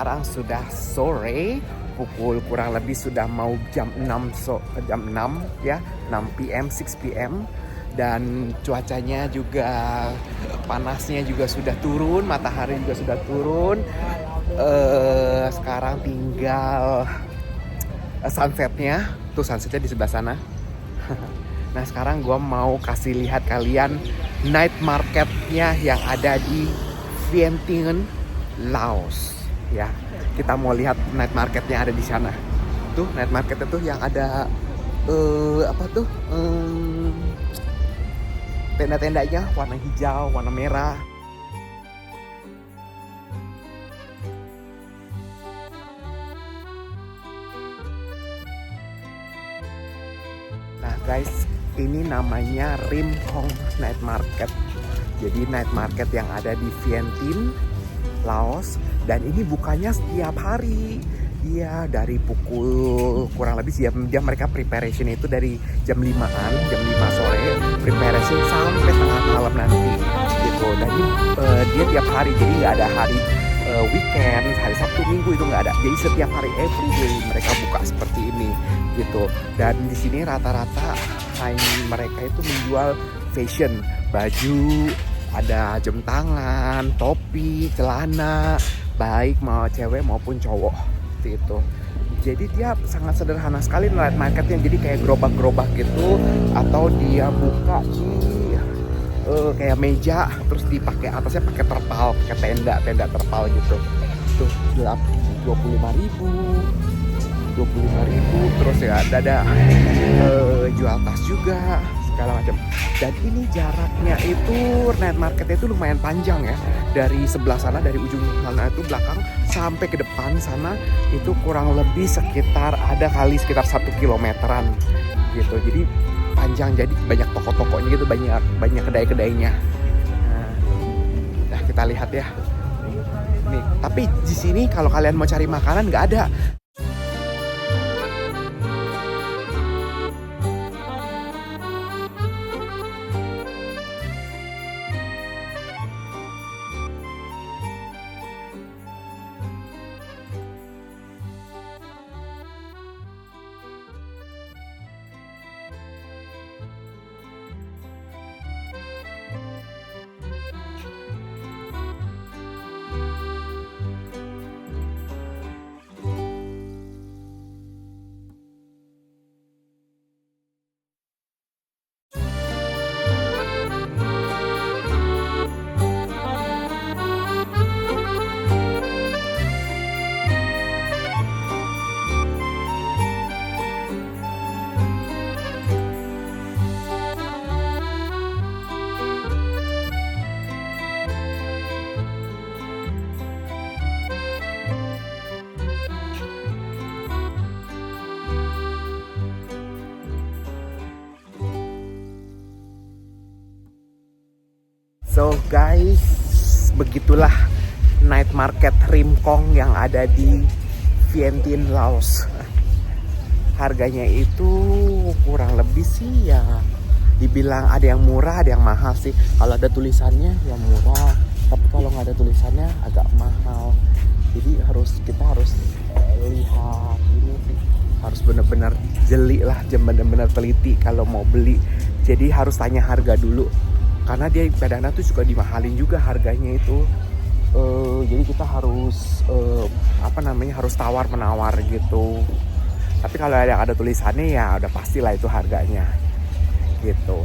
sekarang sudah sore, pukul kurang lebih sudah mau jam 6 jam 6 ya, 6 PM, 6 PM. Dan cuacanya juga panasnya juga sudah turun, matahari juga sudah turun. Sekarang tinggal sunsetnya, tuh sunsetnya di sebelah sana. Nah sekarang gue mau kasih lihat kalian night marketnya yang ada di Vientiane, Laos. Ya, kita mau lihat night marketnya ada di sana. Tuh night marketnya tuh yang ada tenda-tendanya warna hijau, warna merah. Nah guys, ini namanya Rim Hong Night Market. Jadi night market yang ada di Vientiane, Laos. Dan ini bukannya setiap hari. Dia dari pukul kurang lebih jam mereka preparation itu dari jam 5-an, jam 5 sore preparation sampai tengah malam nanti gitu. Dan ini dia tiap hari, jadi nggak ada hari weekend, hari Sabtu Minggu itu nggak ada. Jadi setiap hari everyday mereka buka seperti ini gitu. Dan di sini rata-rata mereka itu menjual fashion, baju, ada jam tangan, topi, celana, baik mau cewek maupun cowok itu. Jadi dia sangat sederhana sekali night marketnya, jadi kayak gerobak-gerobak gitu, atau dia buka di kayak meja terus dipakai atasnya pakai terpal, pakai tenda terpal gitu. Tuh 25.000, terus ya ada jual tas juga segala macam. Dan ini jaraknya itu night marketnya itu lumayan panjang ya, dari sebelah sana, dari ujung sana itu belakang sampai ke depan sana itu kurang lebih sekitar 1 kilometeran gitu. Jadi panjang, jadi banyak toko-tokonya gitu, banyak kedai-kedainya. Nah kita lihat ya nih. Tapi di sini kalau kalian mau cari makanan nggak ada. So guys, begitulah night market Rim Hong yang ada di Vientiane, Laos. Harganya itu kurang lebih sih ya, dibilang ada yang murah, ada yang mahal sih. Kalau ada tulisannya ya murah, tapi kalau nggak ada tulisannya agak mahal. Jadi kita harus lihat ini sih, harus benar-benar jeli lah, benar-benar teliti kalau mau beli. Jadi harus tanya harga dulu, karena dia kadang-kadang tuh juga dimahalin juga harganya itu. Jadi kita harus harus tawar menawar gitu. Tapi kalau ada tulisannya ya udah pastilah itu harganya gitu.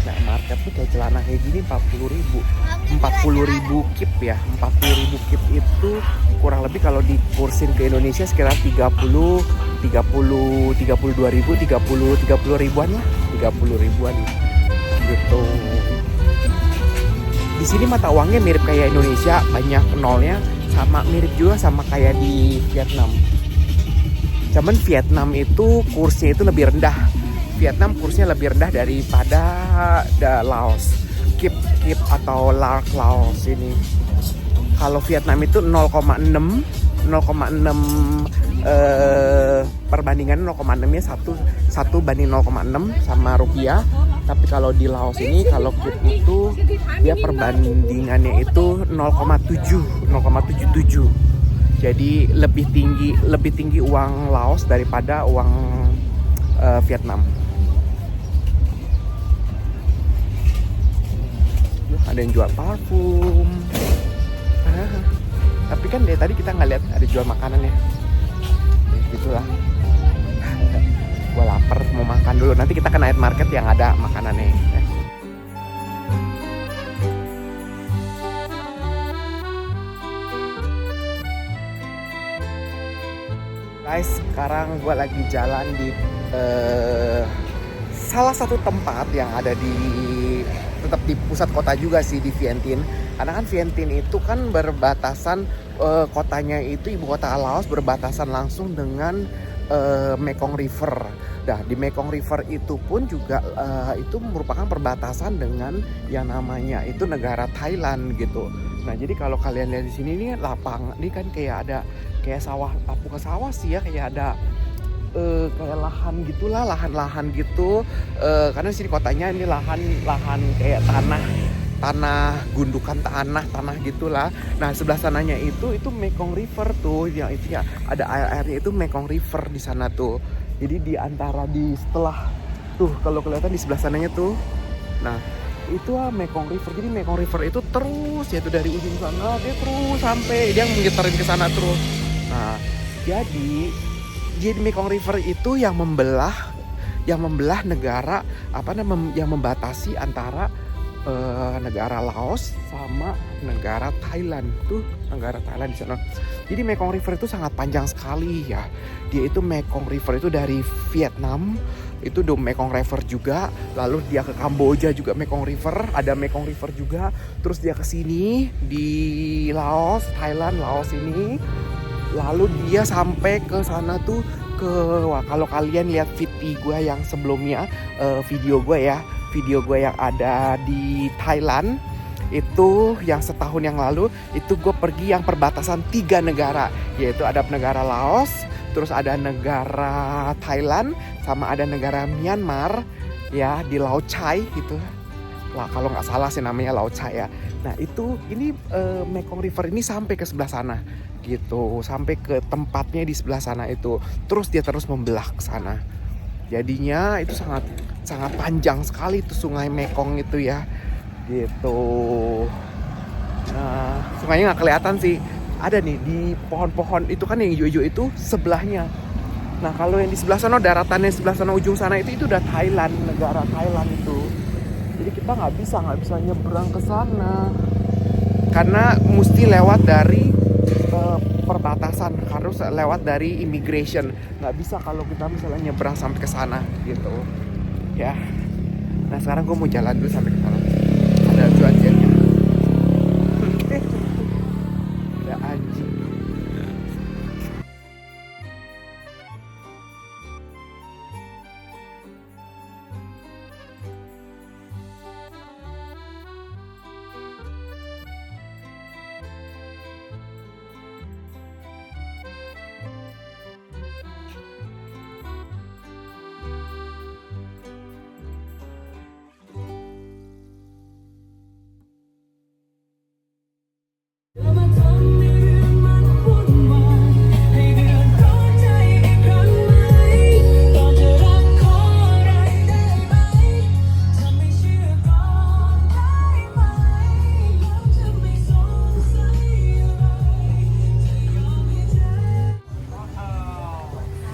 Nah market tuh kayak celana kayak gini 40.000 kip ya. 40.000 kip itu kurang lebih kalau dikursin ke Indonesia sekitar 32.000, 30 ribuan lah, 30 ribuan gitu. Di sini mata uangnya mirip kayak Indonesia, banyak nolnya, sama mirip juga sama kayak di Vietnam. Cuman Vietnam itu kursnya itu lebih rendah. Vietnam kursnya lebih rendah daripada Laos. Kip atau Lark Laos ini. Kalau Vietnam itu 0,6 perbandingan 0,6-nya 1 banding 0,6 sama rupiah. Tapi kalau di Laos ini kalau kit itu dia perbandingannya itu 0,77. Jadi lebih tinggi uang Laos daripada uang Vietnam. Ada yang jual parfum. Tapi kan dari tadi kita nggak lihat ada jual makanan ya. Gitulah. Gue lapar mau makan dulu. Nanti kita ke night market yang ada makanannya. Guys, sekarang gue lagi jalan di salah satu tempat yang ada tetap di pusat kota juga sih, di Vientiane. Karena kan Vientiane itu kan berbatasan, kotanya itu ibu kota Laos berbatasan langsung dengan Mekong River. Nah, di Mekong River itu pun juga itu merupakan perbatasan dengan yang namanya itu negara Thailand gitu. Nah, jadi kalau kalian lihat di sini nih lapang, ini kan kayak ada kayak sawah, bukan sawah sih ya, kayak ada kayak lahan gitulah, lahan gitu. Karena sini kotanya ini lahan kayak tanah gundukan tanah gitulah. Nah, sebelah sananya itu Mekong River tuh, yang itu ya ada airnya itu Mekong River di sana tuh. Jadi di antara setelah tuh kalau kelihatan di sebelah sananya tuh, nah itu Mekong River. Jadi Mekong River itu terus yaitu dari ujung sana dia terus sampai dia ngiterin ke sana terus. Nah, jadi Mekong River itu yang membelah negara yang membatasi antara negara Laos sama negara Thailand tuh, negara Thailand di sana. Jadi Mekong River itu sangat panjang sekali ya. Dia itu Mekong River itu dari Vietnam itu Mekong River juga, lalu dia ke Kamboja juga Mekong River, ada Mekong River juga, terus dia ke sini di Laos, Thailand, Laos ini, lalu dia sampai ke sana tuh kalau kalian lihat video gue yang sebelumnya, video gue yang ada di Thailand itu yang setahun yang lalu itu gue pergi yang perbatasan 3 negara, yaitu ada negara Laos, terus ada negara Thailand, sama ada negara Myanmar ya, di Lao Chai gitu lah, kalau nggak salah sih namanya Lao Chai ya. Nah ini Mekong River ini sampai ke sebelah sana gitu, sampai ke tempatnya di sebelah sana itu, terus dia terus membelah ke sana. Jadinya itu sangat panjang sekali tuh sungai Mekong itu ya gitu. Nah, sungainya nggak kelihatan sih, ada nih di pohon-pohon itu kan yang hijau-hijau itu sebelahnya. Nah, kalau yang di sebelah sana, daratannya sebelah sana, ujung sana itu udah Thailand, negara Thailand itu. Jadi kita nggak bisa nyebrang ke sana karena mesti lewat dari perbatasan, harus lewat dari immigration. Nggak bisa kalau kita misalnya nyebrang sampai ke sana gitu ya. Nah, sekarang gue mau jalan dulu sampai ke sana. Ada cuacanya. Ada anjing.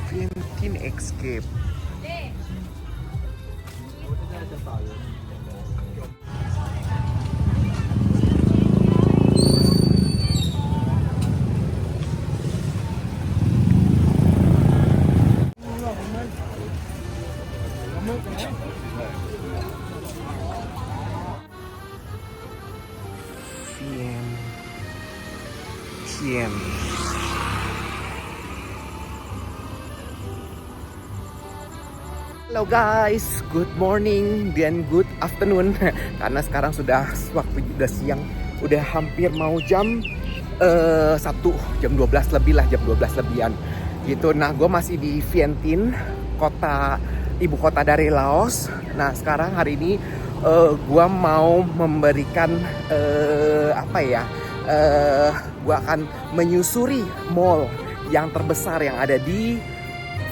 Vientiane Escape. Vientiane. Hello guys, good morning dan good afternoon. Karena sekarang waktu udah siang, udah hampir mau jam 1, jam 12 lebih lah, jam 12 lebihan. gitu. Nah, gue masih di Vientiane, kota ibu kota dari Laos. Nah, sekarang hari ini gue mau memberikan gue akan menyusuri mall yang terbesar yang ada di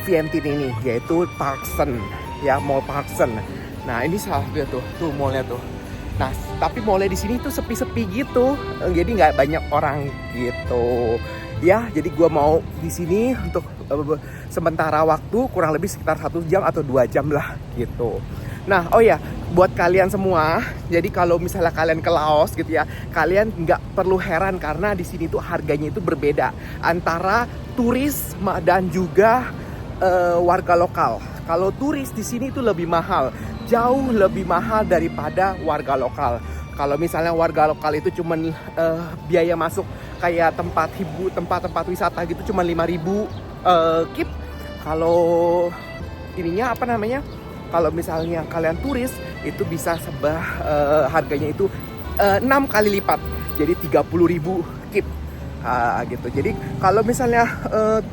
Vientiane ini, yaitu Parkson, ya, Mall Parkson. Nah, ini salah satu tuh mallnya tuh. Nah, tapi mallnya di sini tuh sepi-sepi gitu, jadi nggak banyak orang gitu. Ya, jadi gue mau di sini untuk sementara waktu, kurang lebih sekitar 1 jam atau 2 jam lah gitu. Nah, oh ya, buat kalian semua, jadi kalau misalnya kalian ke Laos gitu ya, kalian nggak perlu heran karena di sini tuh harganya itu berbeda antara turis dan juga warga lokal. Kalau turis di sini itu lebih mahal, jauh lebih mahal daripada warga lokal. Kalau misalnya warga lokal itu cuman biaya masuk kayak tempat-tempat wisata gitu cuma 5.000 kip. Kalau ininya apa namanya? Kalau misalnya kalian turis itu bisa harganya itu 6 kali lipat. Jadi 30.000 kip. Gitu. Jadi kalau misalnya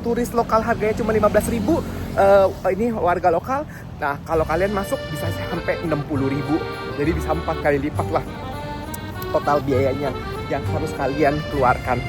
turis lokal harganya cuma 15.000, ini warga lokal. Nah, kalau kalian masuk bisa sampai 60.000. Jadi bisa 4 kali lipat lah total biayanya yang harus kalian keluarkan.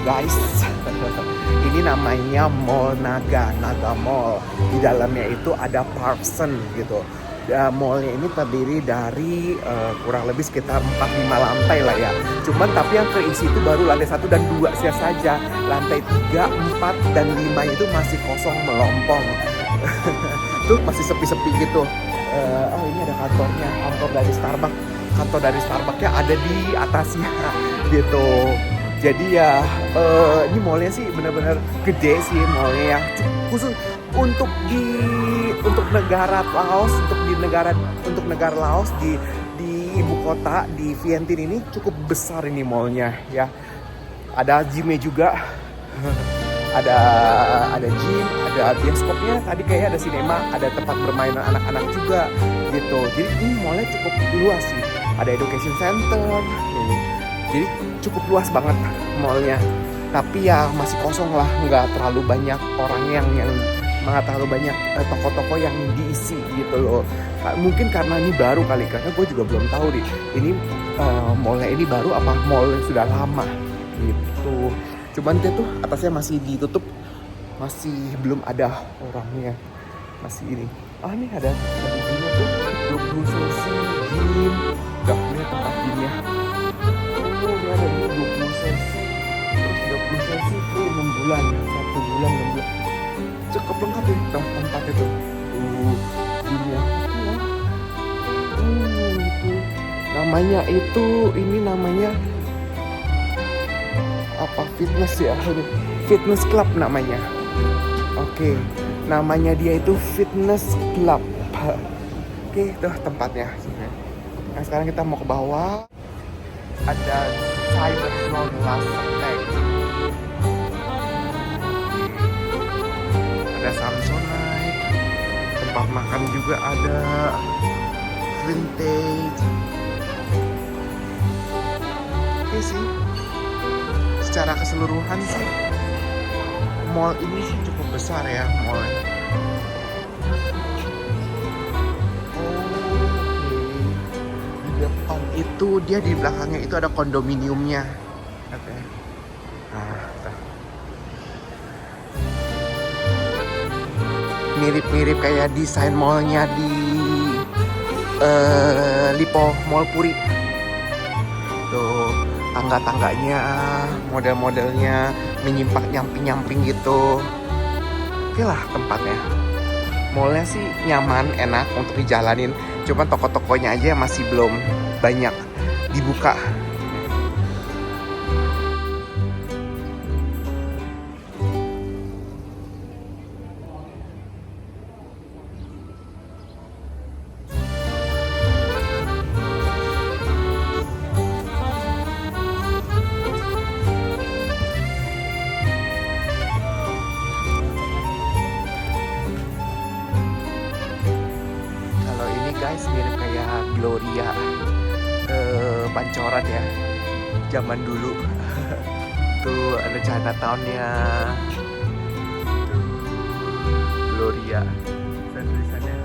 Guys, ini namanya Mall Naga Mall. Di dalamnya itu ada Parkson gitu. Mallnya ini terdiri dari kurang lebih sekitar 4-5 lantai lah ya. Cuman tapi yang terisi itu baru lantai 1 dan 2 saja. Lantai 3, 4, dan 5 itu masih kosong melompong. Tuh masih sepi-sepi gitu. Oh, ini ada kantornya, kantor dari Starbucks-nya ada di atasnya gitu. Jadi ya ini mallnya sih benar-benar gede sih mallnya ya. Khusus untuk negara Laos, untuk negara Laos di ibu kota di Vientiane ini cukup besar ini mallnya ya. Ada gymnya juga. ada gym, ada bioskopnya, tadi kayak ada sinema, ada tempat bermain anak-anak juga gitu. Jadi ini mallnya cukup luas sih. Ada education center nih. Jadi cukup luas banget mallnya. Tapi ya masih kosong lah, nggak terlalu banyak orang yang nggak terlalu banyak toko-toko yang diisi gitu loh. Mungkin karena ini baru kali, karena gue juga belum tahu nih ini mallnya ini baru apa mall yang sudah lama gitu. Cuman dia tuh atasnya masih ditutup, masih belum ada orangnya, masih ini. Ini ada gymnya tuh, 20 sesi gym. Udah, ini tempat gymnya. Ini ada 20 sesi, terus 30 sesi free 6 bulan, 1 bulan 6 bulan. Cukup lengkap ya tempat itu. Gymnya. Namanya itu, ini namanya apa, fitness ya, fitness club namanya. Oke, namanya dia itu fitness club. Oke, itu tempatnya. Nah, sekarang kita mau ke bawah. Ada Cybertron Last Attack. Ada Samsonite. Tempat makan juga ada. Vintage. Oke sih. Secara keseluruhan sih mall ini sih cukup besar ya mallnya. Di depan itu, dia di belakangnya itu ada kondominiumnya. Oke. Mirip-mirip kayak desain mallnya di Lipo Mall Puri. tangga-tangganya, model-modelnya menyimpang-nyamping-nyamping gitu. Oke lah tempatnya. Mallnya sih nyaman, enak untuk dijalanin. Cuma toko-tokonya aja masih belum banyak dibuka. Kalau ini guys mirip kayak Gloria Pancoran ya, zaman dulu. Tuh ada Chinatown-nya, Gloria dan tulisannya